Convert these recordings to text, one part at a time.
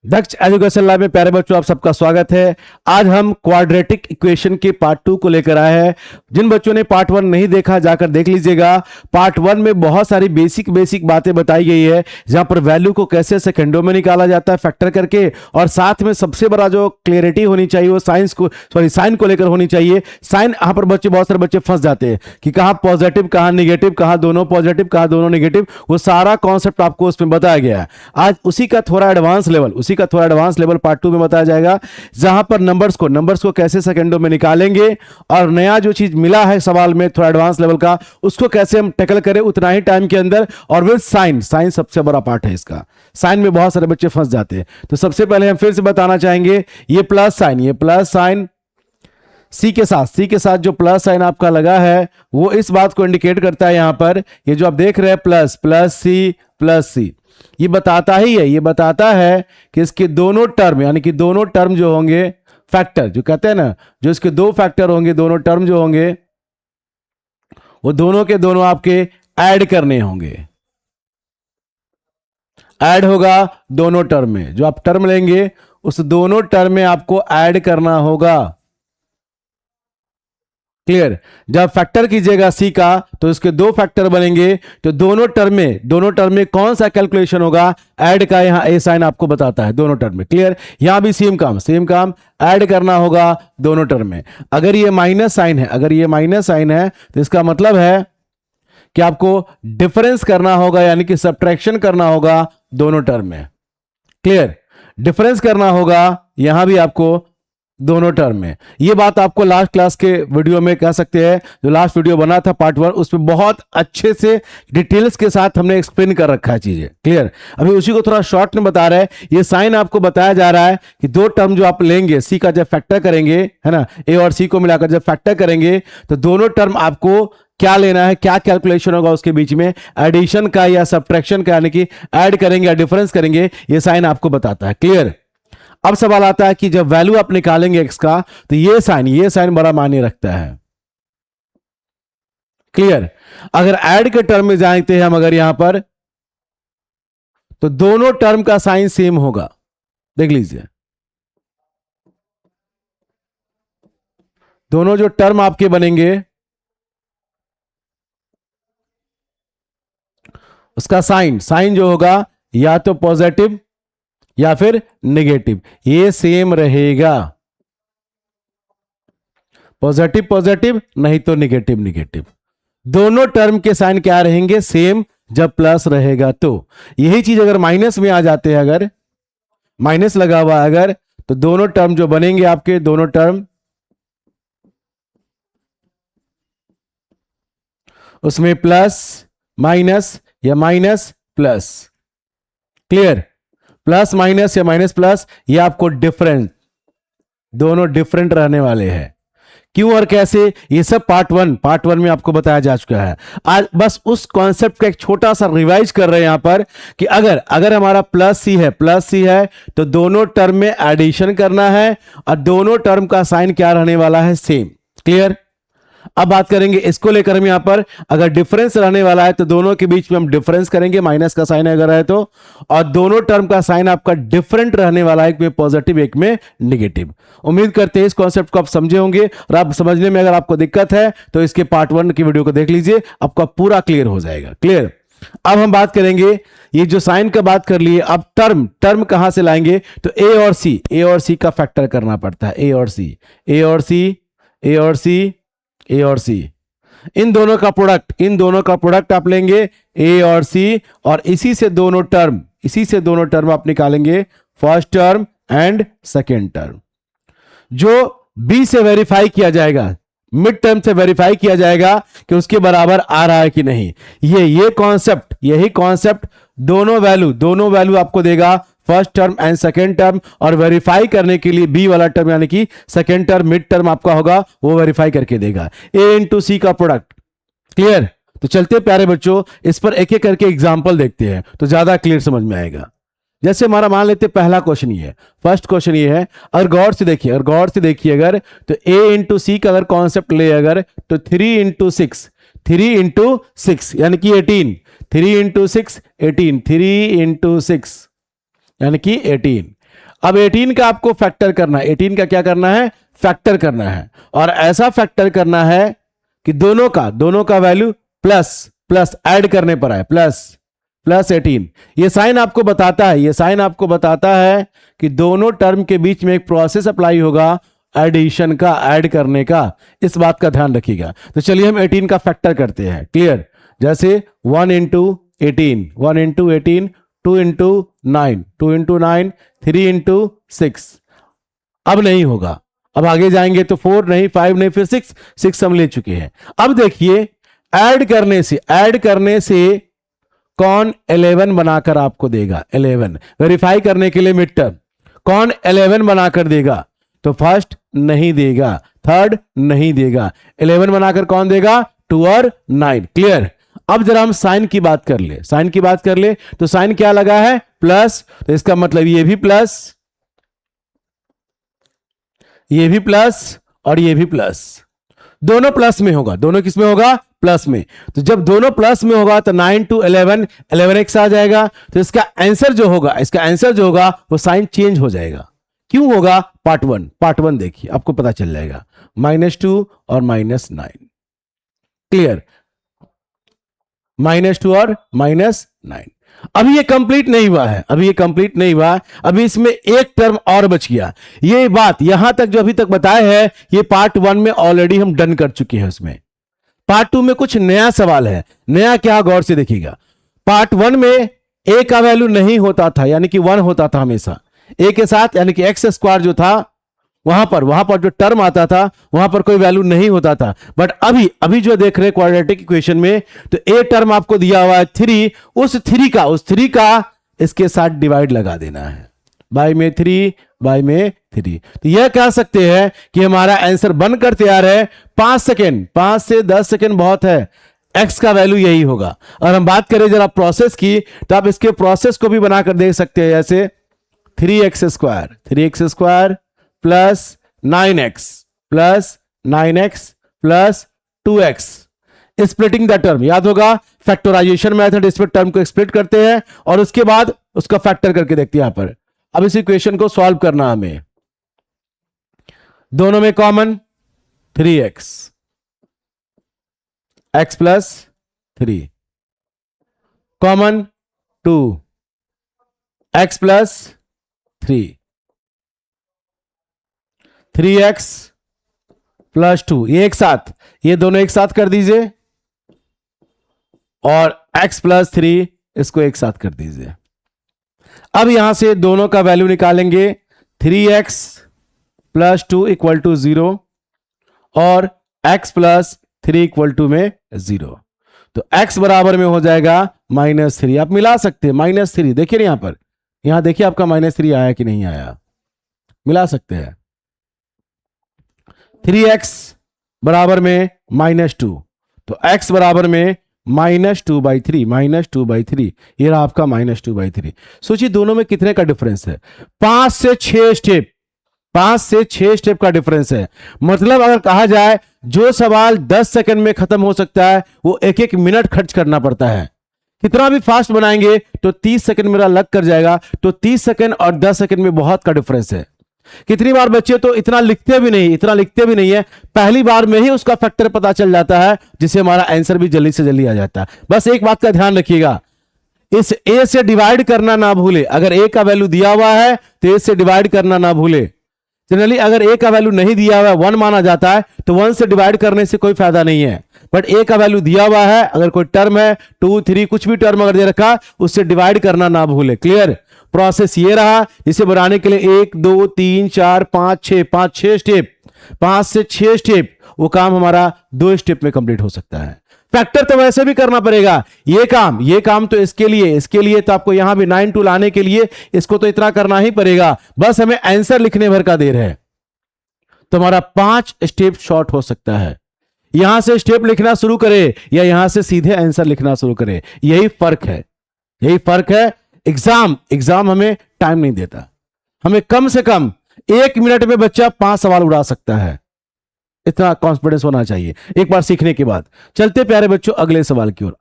दक्ष education lab में प्यारे बच्चों आप सबका स्वागत है। आज हम क्वाड्रेटिक इक्वेशन के पार्ट 2 को लेकर आए हैं। जिन बच्चों ने पार्ट 1 नहीं देखा जाकर देख लीजिएगा। पार्ट 1 में बहुत सारी बेसिक बातें बताई गई है, जहां पर वैल्यू को कैसे सेकेंडों में निकाला जाता है फैक्टर करके, और साथ में सबसे बड़ा जो क्लियरिटी होनी चाहिए वो साइन को लेकर होनी चाहिए। साइन यहां पर बहुत सारे बच्चे फंस जाते हैं कि कहां पॉजिटिव कहां निगेटिव, कहां दोनों पॉजिटिव कहां दोनों निगेटिव, वो सारा कॉन्सेप्ट आपको उसमें बताया गया है। आज उसी का थोड़ा एडवांस लेवल पार्ट 2 में बताया जाएगा, जहां पर नंबर्स को कैसे सेकंडों में निकालेंगे, और नया जो चीज मिला है सवाल में थोड़ा एडवांस लेवल का, उसको कैसे हम टैकल करें उतना ही टाइम के अंदर, और विद साइन सबसे बड़ा पार्ट है इसका। साइन में बहुत सारे बच्चे फंस जाते हैं। तो सबसे पहले हम फिर से बताना चाहेंगे, ये प्लस साइन सी के साथ जो प्लस साइन आपका लगा है वो इस बात को इंडिकेट करता है। यहां पर ये जो आप देख रहे हैं प्लस सी ये बताता है कि इसके दोनों टर्म यानी कि दोनों टर्म जो होंगे फैक्टर, जो कहते हैं ना, जो इसके दो फैक्टर होंगे, दोनों टर्म जो होंगे वो दोनों के दोनों आपके ऐड करने होंगे। ऐड होगा दोनों टर्म में, जो आप टर्म लेंगे उस दोनों टर्म में आपको ऐड करना होगा। क्लियर? जब फैक्टर कीजिएगा सी का तो इसके दो फैक्टर बनेंगे, तो दोनों टर्म में कौन सा कैलकुलेशन होगा, ऐड का। यहां ए साइन आपको बताता है दोनों टर्म में। क्लियर? यहां भी सेम काम ऐड करना होगा दोनों टर्म में। अगर ये माइनस साइन है तो इसका मतलब है कि आपको डिफरेंस करना होगा, यानी कि सब्ट्रैक्शन करना होगा दोनों टर्म में। क्लियर? डिफरेंस करना होगा यहां भी आपको दोनों टर्म में। ये बात आपको लास्ट क्लास के वीडियो में कह सकते हैं, जो लास्ट वीडियो बना था पार्ट 1, उसमें बहुत अच्छे से डिटेल्स के साथ हमने एक्सप्लेन कर रखा है चीजें। क्लियर? अभी उसी को थोड़ा शॉर्ट में बता रहे हैं। ये साइन आपको बताया जा रहा है कि दो टर्म जो आप लेंगे सी का, जब फैक्टर करेंगे, है ना, ए और सी को मिलाकर जब फैक्टर करेंगे तो दोनों टर्म आपको क्या लेना है, क्या कैलकुलेशन होगा उसके बीच में, एडिशन का या सब्ट्रैक्शन का, यानी कि ऐड करेंगे या डिफरेंस करेंगे, ये साइन आपको बताता है। क्लियर? अब सवाल आता है कि जब वैल्यू आप निकालेंगे एक्स का, तो ये साइन बड़ा मायने रखता है। क्लियर? अगर ऐड के टर्म में जानते हैं हम, अगर यहां पर, तो दोनों टर्म का साइन सेम होगा। देख लीजिए, दोनों जो टर्म आपके बनेंगे उसका साइन जो होगा या तो पॉजिटिव या फिर नेगेटिव, ये सेम रहेगा। पॉजिटिव नहीं तो नेगेटिव। दोनों टर्म के साइन क्या रहेंगे, सेम, जब प्लस रहेगा तो। यही चीज अगर माइनस में आ जाते हैं, अगर माइनस लगा हुआ अगर, तो दोनों टर्म जो बनेंगे आपके, दोनों टर्म उसमें प्लस माइनस या minus plus. Clear? Plus minus या माइनस प्लस, ये आपको डिफरेंट, दोनों डिफरेंट रहने वाले हैं। क्यों और कैसे, ये सब पार्ट 1 में आपको बताया जा चुका है। आज बस उस कॉन्सेप्ट का एक छोटा सा रिवाइज कर रहे हैं यहां पर, कि अगर हमारा प्लस सी है तो दोनों टर्म में एडिशन करना है, और दोनों टर्म का साइन क्या रहने वाला है, सेम। क्लियर? अब बात करेंगे इसको लेकर हम, यहां पर अगर डिफरेंस रहने वाला है तो दोनों के बीच में हम डिफरेंस करेंगे, माइनस का साइन अगर है तो, और दोनों टर्म का साइन आपका डिफरेंट रहने वाला है, एक में पॉजिटिव एक में नेगेटिव। उम्मीद करते हैं इस कॉन्सेप्ट को आप समझे होंगे, और आप समझने में अगर आपको दिक्कत है तो इसके पार्ट 1 की वीडियो को देख लीजिए, आपका पूरा क्लियर हो जाएगा। क्लियर? अब हम बात करेंगे, ये जो साइन का बात कर लिए, अब टर्म कहां से लाएंगे, तो ए और सी का फैक्टर करना पड़ता है। ए और सी, इन दोनों का प्रोडक्ट आप लेंगे, ए और सी, और इसी से दोनों टर्म आप निकालेंगे, first term and second term, जो बी से वेरीफाई किया जाएगा, मिड टर्म से वेरीफाई किया जाएगा कि उसके बराबर आ रहा है कि नहीं। यही कॉन्सेप्ट दोनों वैल्यू आपको देगा, first term and second term, और वेरीफाई करने के लिए बी वाला टर्म यानी कि सेकेंड टर्म, मिड टर्म आपका होगा, वो वेरीफाई करके देगा, ए इंटू सी का प्रोडक्ट। क्लियर? तो चलते प्यारे बच्चों, इस पर एक एक करके एग्जांपल देखते हैं तो ज्यादा क्लियर समझ में आएगा। जैसे हमारा मान लेते पहला क्वेश्चन ये है, फर्स्ट क्वेश्चन ये है, अगर गौर से देखिए अगर, तो ए इंटू सी का अगर कॉन्सेप्ट ले अगर, तो 3 इंटू 6 यानी कि 18, 3 इंटू 6 18, 3 इंटू 6 यानी कि 18। अब 18 का आपको फैक्टर करना है, 18 का क्या करना है, फैक्टर करना है, और ऐसा फैक्टर करना है कि दोनों का वैल्यू प्लस प्लस ऐड करने पर आए, प्लस प्लस 18। ये साइन आपको बताता है कि दोनों टर्म के बीच में एक प्रोसेस अप्लाई होगा एडिशन का, ऐड करने का, इस बात का ध्यान रखिएगा। तो चलिए हम 18 का फैक्टर करते हैं। क्लियर? जैसे 1 into 18, 1 into 18, 2 into 9, 2 into 9, 3 into 6। अब नहीं होगा, अब आगे जाएंगे तो 4 नहीं, 5 नहीं, फिर 6 हम ले चुके हैं। अब देखिए ऐड करने से कौन 11 बनाकर आपको देगा, 11 वेरीफाई करने के लिए मिड टर्म, कौन 11 बनाकर देगा? तो फर्स्ट नहीं देगा, थर्ड नहीं देगा, 11 बनाकर कौन देगा? 2 और 9। क्लियर? अब जरा हम साइन की बात कर ले, तो साइन क्या लगा है? प्लस, तो इसका मतलब ये भी प्लस और ये भी प्लस, दोनों प्लस में होगा। दोनों किस में होगा? प्लस में। तो जब दोनों प्लस में होगा तो 9 टू 11, 11x आ जाएगा। तो इसका आंसर जो होगा वो साइन चेंज हो जाएगा। क्यों होगा? पार्ट वन देखिए, आपको पता चल जाएगा। -2 और -9। क्लियर? -2 और -9। अभी ये कंप्लीट नहीं हुआ है, अभी इसमें एक टर्म और बच गया। ये बात यहां तक जो अभी तक बताए हैं, ये पार्ट 1 में ऑलरेडी हम डन कर चुके हैं। उसमें पार्ट 2 में कुछ नया सवाल है। नया क्या? गौर से देखिएगा। पार्ट 1 में a का वैल्यू नहीं होता था, यानी कि 1 होता था हमेशा a के साथ, यानी कि एक्स स्क्वायर जो था वहां पर जो टर्म आता था वहां पर कोई वैल्यू नहीं होता था। बट अभी जो देख रहे हैं क्वाड्रेटिक इक्वेशन में, तो a टर्म आपको दिया हुआ है 3, उस 3 का इसके साथ डिवाइड लगा देना है, बाय में 3 बाय में 3। तो यह कह सकते हैं कि हमारा आंसर बनकर तैयार है। 5 सेकेंड, 5 से 10 सेकेंड बहुत है, x का वैल्यू यही होगा। और हम बात करें जरा प्रोसेस की, तो आप इसके प्रोसेस को भी बनाकर देख सकते हैं। जैसे 3x square plus 9x plus 2x, splitting the term. याद होगा फैक्टराइजेशन मेथड, इस पर टर्म को स्प्लिट करते हैं और उसके बाद उसका फैक्टर करके देखते हैं। यहां पर अब इस इक्वेशन को सॉल्व करना हमें, दोनों में common 3x, x plus 3, common 2, x plus 3, 3x plus 2, ये एक साथ, ये दोनों एक साथ कर दीजिए, और x प्लस 3 इसको एक साथ कर दीजिए। अब यहां से दोनों का वैल्यू निकालेंगे, 3x प्लस 2 इक्वल टू 0 और x प्लस 3 इक्वल टू में 0। तो x बराबर में हो जाएगा -3। आप मिला सकते हैं, -3 देखिए यहां पर, यहां देखिए आपका -3 आया कि नहीं आया, मिला सकते हैं। 3x बराबर में -2, तो x बराबर में -2/3, ये रहा आपका -2/3। सोचिए दोनों में कितने का डिफरेंस है? 5 से 6 स्टेप का डिफरेंस है। मतलब अगर कहा जाए जो सवाल 10 सेकंड में खत्म हो सकता है, वो 1-1 मिनट खर्च करना पड़ता है। कितना भी फास्ट बनाएंगे तो 30 सेकंड मेरा लग कर जाएगा। तो 30 सेकंड और 10 सेकंड में बहुत का डिफरेंस है। कितनी बार बच्चे तो इतना लिखते भी नहीं है, पहली बार में ही उसका फैक्टर पता चल जाता है, जिससे हमारा आंसर भी जल्दी से जल्दी आ जाता है। बस एक बात का ध्यान रखिएगा, इस a से डिवाइड करना ना भूले। अगर a का वैल्यू दिया हुआ है तो a से डिवाइड करना ना भूले। जनरली अगर a का वैल्यू नहीं दिया हुआ है, 1 माना जाता है, तो 1 से डिवाइड करने से कोई फायदा नहीं है। बट a का वैल्यू दिया हुआ है, अगर कोई टर्म है 2, 3 कुछ भी टर्म अगर दे रखा, उससे डिवाइड करना ना भूले। क्लियर? प्रोसेस ये रहा। इसे बनाने के लिए 1 2 3 4 5 6 5 स्टेप, 5 से 6 स्टेप, वो काम हमारा 2 स्टेप में कंप्लीट हो सकता है। फैक्टर तो वैसे भी करना पड़ेगा। ये काम तो इसके लिए तो आपको यहां भी 9 2 लाने के लिए इसको तो इतना करना ही पड़ेगा। बस हमें आंसर लिखने भर का देर है। तो हमारा 5 स्टेप शॉर्ट हो सकता है। यहां से स्टेप लिखना शुरू करे या यहां से सीधे आंसर लिखना शुरू करे, यही फर्क है। एग्जाम हमें टाइम नहीं देता। हमें कम से कम 1 मिनट में बच्चा 5 सवाल उड़ा सकता है, इतना कॉन्फिडेंस होना चाहिए एक बार सीखने के बाद। चलते प्यारे बच्चों अगले सवाल की ओर।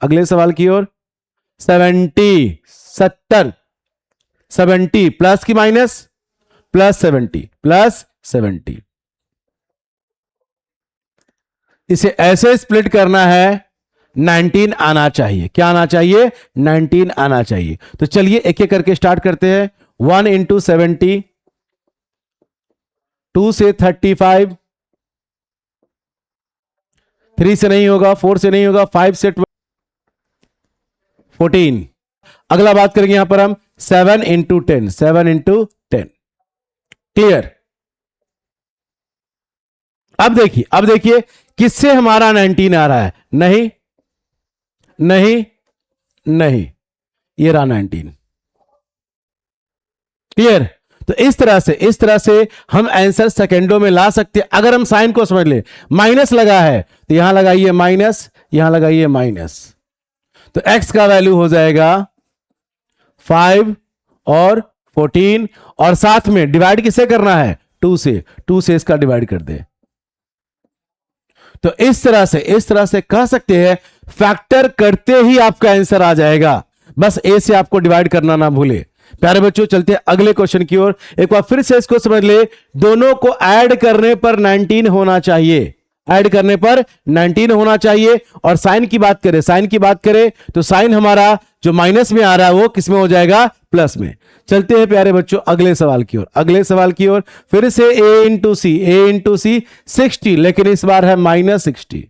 70 प्लस की माइनस +70। इसे ऐसे स्प्लिट करना है, 19 आना चाहिए। क्या आना चाहिए? 19 आना चाहिए। तो चलिए एक एक करके स्टार्ट करते हैं। 1 इंटू 70, 2 से 35, 3 से नहीं होगा, 4 से नहीं होगा, 5 से 14। अगला बात करेंगे यहां पर हम 7 इंटू 10, 7 इंटू 10। क्लियर? अब देखिए किससे हमारा 19 आ रहा है? नहीं नहीं नहीं, ये रहा 19। क्लियर? तो इस तरह से हम आंसर सेकेंडों में ला सकते हैं अगर हम साइन को समझ ले। माइनस लगा है तो यहां लगाइए माइनस, यहां लगाइए माइनस, तो x का वैल्यू हो जाएगा 5 और 14, और साथ में डिवाइड किससे करना है? 2 से इसका डिवाइड कर दे। तो इस तरह से कह सकते हैं फैक्टर करते ही आपका आंसर आ जाएगा। बस ए से आपको डिवाइड करना ना भूले। प्यारे बच्चों, चलते हैं अगले क्वेश्चन की ओर। एक बार फिर से इसको समझ ले, दोनों को ऐड करने पर 19 होना चाहिए, ऐड करने पर 19 होना चाहिए। और साइन की बात करें तो साइन हमारा जो माइनस में आ रहा है वो किस में हो जाएगा? प्लस में। चलते हैं प्यारे बच्चों अगले सवाल की ओर। फिर से a इंटू सी 60, लेकिन इस बार है -60।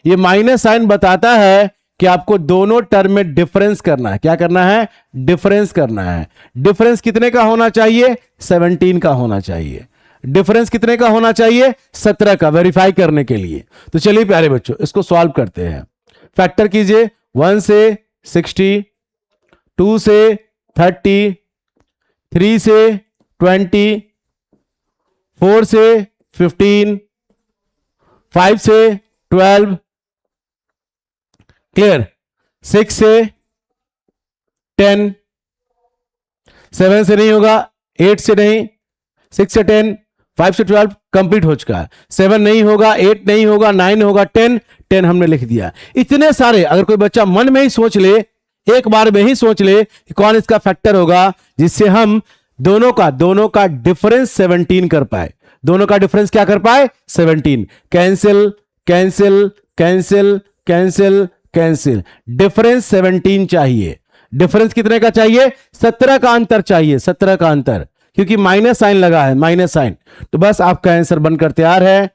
ये माइनस साइन बताता है कि आपको दोनों टर्म में डिफरेंस करना है। क्या करना है? डिफरेंस करना है। डिफरेंस कितने का होना चाहिए? 17 का होना चाहिए। डिफरेंस कितने का होना चाहिए? 17 का, वेरीफाई करने के लिए। तो चलिए प्यारे बच्चों इसको सॉल्व करते हैं। फैक्टर कीजिए, 1 से 60, 2 से 30, 3 से 20, 4 से 15, 5 से 12, क्लियर, 6 से 10, 7 से नहीं होगा, 8 से नहीं, 6 से 10, 5 से 12 कंप्लीट हो चुका है। 7 नहीं होगा, 8 नहीं होगा, 9 होगा, 10 हमने लिख दिया। इतने सारे अगर कोई बच्चा मन में ही सोच ले, एक बार में ही सोच ले कि कौन इसका फैक्टर होगा जिससे हम दोनों का डिफरेंस 17 कर पाए। दोनों का डिफरेंस क्या कर पाए? 17। Cancel cancel cancel cancel cancel, difference 17 चाहिए। डिफरेंस कितने का चाहिए? 17 का अंतर चाहिए, 17 का अंतर, क्योंकि माइनस साइन लगा है, माइनस साइन। तो बस आपका आंसर बनकर तैयार है।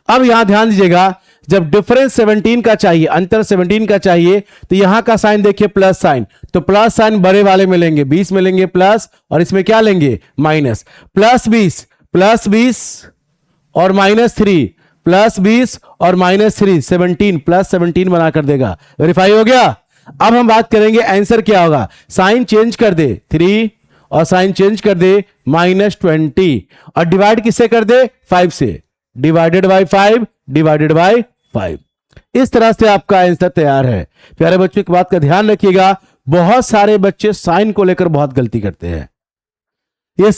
अब यहां ध्यान दीजिएगा, जब डिफरेंस 17 का चाहिए, अंतर 17 का चाहिए, तो यहां का साइन देखिए प्लस साइन, तो प्लस साइन बड़े वाले में लेंगे, 20 में लेंगे प्लस, और इसमें क्या लेंगे? माइनस। प्लस 20 और -3, प्लस 20 और -3, 17, प्लस 17 बनाकर देगा। वेरीफाई हो गया। अब हम बात करेंगे आंसर क्या होगा। साइन चेंज कर दे 3 और साइन चेंज कर दे -20, और डिवाइड किससे कर दे? 5 से, डिवाइडेड बाय 5, डिवाइडेड बाय 5। इस तरह से आपका आंसर तैयार है। प्यारे बच्चों की बात का ध्यान रखिएगा, बहुत सारे बच्चे साइन को लेकर बहुत गलती करते हैं। ये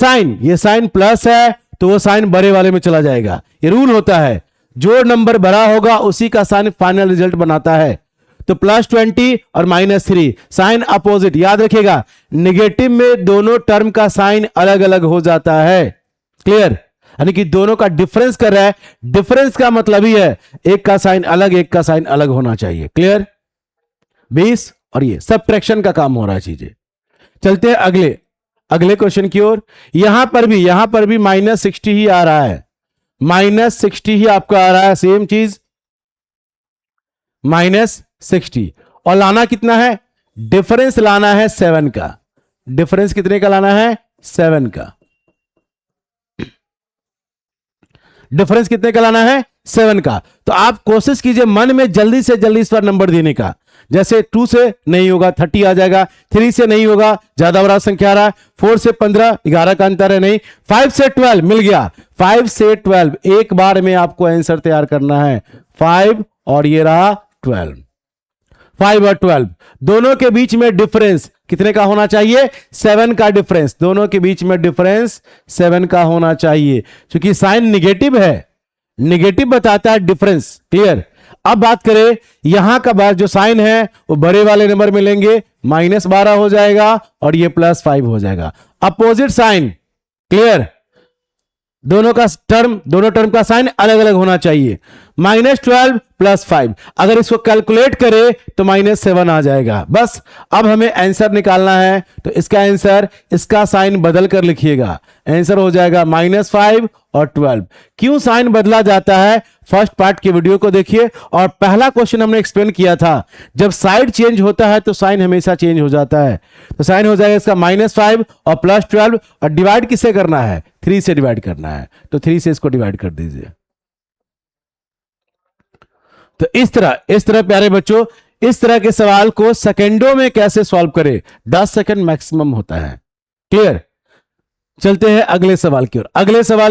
साइन प्लस है तो वो साइन बड़े वाले में चला जाएगा। ये रूल होता है, जो नंबर बड़ा होगा उसी का साइन फाइनल रिजल्ट बनाता है। तो +20 और -3 साइन अपोजिट, याद रखिएगा निगेटिव में दोनों टर्म का साइन अलग अलग हो जाता है। क्लियर? यानी कि दोनों का डिफरेंस कर रहा है, डिफरेंस का मतलब ही है एक का साइन अलग, एक का साइन अलग होना चाहिए। क्लियर? 20 और ये सबट्रैक्शन का काम हो रहा है चीजें। चलते हैं अगले क्वेश्चन की ओर। यहां पर भी -60 ही आ रहा है, -60 ही आपका आ रहा है, सेम चीज -60। और लाना कितना है? डिफरेंस लाना है 7 का। डिफरेंस कितने का लाना है? 7 का। डिफरेंस कितने का लाना है? 7 का। तो आप कोशिश कीजिए मन में जल्दी से जल्दी इस पर नंबर देने का। जैसे 2 से नहीं होगा 30 आ जाएगा, 3 से नहीं होगा ज्यादा बड़ा संख्या आ रहा है, 4 से 15 11 का अंतर है, नहीं, 5 से 12 मिल गया, 5 से 12 एक बार में आपको आंसर तैयार करना है। 5 और ये रहा 12, 5 और 12 दोनों के बीच में डिफरेंस कितने का होना चाहिए? 7 का डिफरेंस। दोनों के बीच में डिफरेंस 7 का होना चाहिए, क्योंकि साइन निगेटिव है, निगेटिव बताता है डिफरेंस। क्लियर? अब बात करें यहां का बात, जो साइन है वो बड़े वाले नंबर में लेंगे, -12 हो जाएगा और ये +5 हो जाएगा। Opposite sign, clear? दोनों टर्म का साइन अलग अलग होना चाहिए। -12 +5, अगर इसको कैलकुलेट करें तो -7 आ जाएगा। बस अब हमें आंसर निकालना है, तो इसका आंसर, इसका साइन बदल कर लिखिएगा। आंसर हो जाएगा -5 और 12। क्यों साइन बदला जाता है, फर्स्ट पार्ट की वीडियो को देखिए, और पहला क्वेश्चन हमने एक्सप्लेन किया था, जब साइड चेंज होता है तो साइन हमेशा चेंज हो जाता है। तो साइन हो जाएगा इसका -5 और +12, और डिवाइड किससे करना है, 3 से डिवाइड करना है, तो 3 से इसको डिवाइड कर दीजिए। तो इस तरह प्यारे बच्चों, इस तरह के सवाल को सेकंडों में कैसे सॉल्व करें, 10 सेकंड मैक्सिमम होता है। क्लियर? चलते हैं अगले सवाल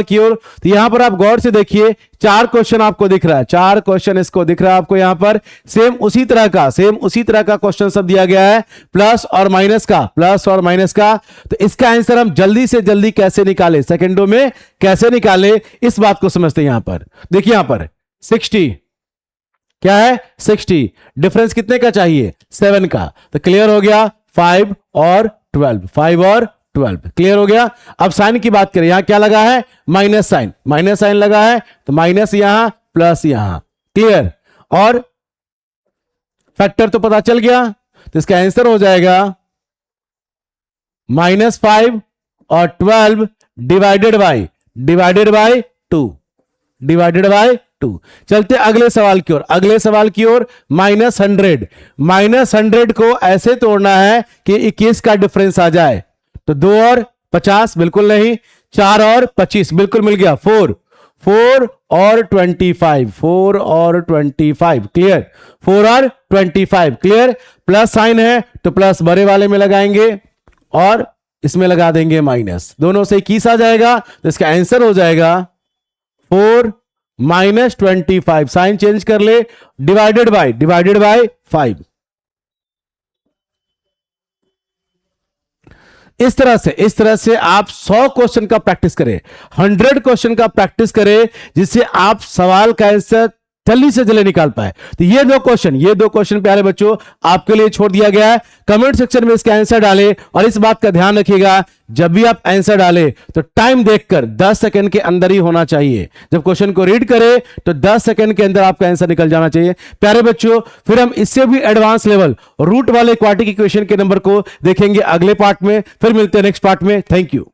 की ओर। तो यहां पर आप गौर से देखिए, 4 क्वेश्चन आपको दिख रहा है, 4 क्वेश्चन इसको दिख रहा है आपको यहां पर। सेम उसी तरह का क्वेश्चन सब दिया गया है, प्लस और माइनस का। तो इसका आंसर हम जल्दी से जल्दी कैसे निकालें, सेकंडों में कैसे निकालें, इस बात को समझते हैं। यहां पर देखिए, यहां पर 60 क्या है, 60, डिफरेंस कितने का चाहिए, 7 का। तो क्लियर हो गया, 5 और 12 क्लियर हो गया। अब साइन की बात करें, यहां क्या लगा है, माइनस साइन लगा है, तो माइनस यहां प्लस यहां, क्लियर। और फैक्टर तो पता चल गया, तो इसका आंसर हो जाएगा -5 और 12 डिवाइडेड बाय 2। चलते अगले सवाल की ओर। -100 को ऐसे तोड़ना है कि 21 का डिफरेंस आ जाए। तो 2 और 50 बिल्कुल नहीं, 4 और 25 बिल्कुल मिल गया, 4 और 25 क्लियर, 4 और 25 क्लियर। प्लस साइन है तो प्लस बड़े वाले में लगाएंगे और इसमें लगा देंगे माइनस, दोनों से 21 आ जाएगा। तो इसका आंसर हो जाएगा 4 -25, साइन चेंज कर ले, डिवाइडेड बाय 5। इस तरह से आप 100 क्वेश्चन का प्रैक्टिस करें, 100 क्वेश्चन का प्रैक्टिस करें, जिससे आप सवाल का आंसर जल्दी से जल्दी निकाल पाए। तो ये दो क्वेश्चन प्यारे बच्चों आपके लिए छोड़ दिया गया है। कमेंट सेक्शन में इसका आंसर डालें, और इस बात का ध्यान रखिएगा, जब भी आप आंसर डालें तो टाइम देखकर 10 सेकंड के अंदर ही होना चाहिए। जब क्वेश्चन को रीड करें तो 10 सेकंड के अंदर आपका आंसर निकल जाना चाहिए प्यारे बच्चों। फिर हम इससे भी एडवांस लेवल रूट वाले क्वाड्रेटिक इक्वेशन के नंबर को देखेंगे अगले पार्ट में। फिर मिलते हैं नेक्स्ट पार्ट में। Thank you.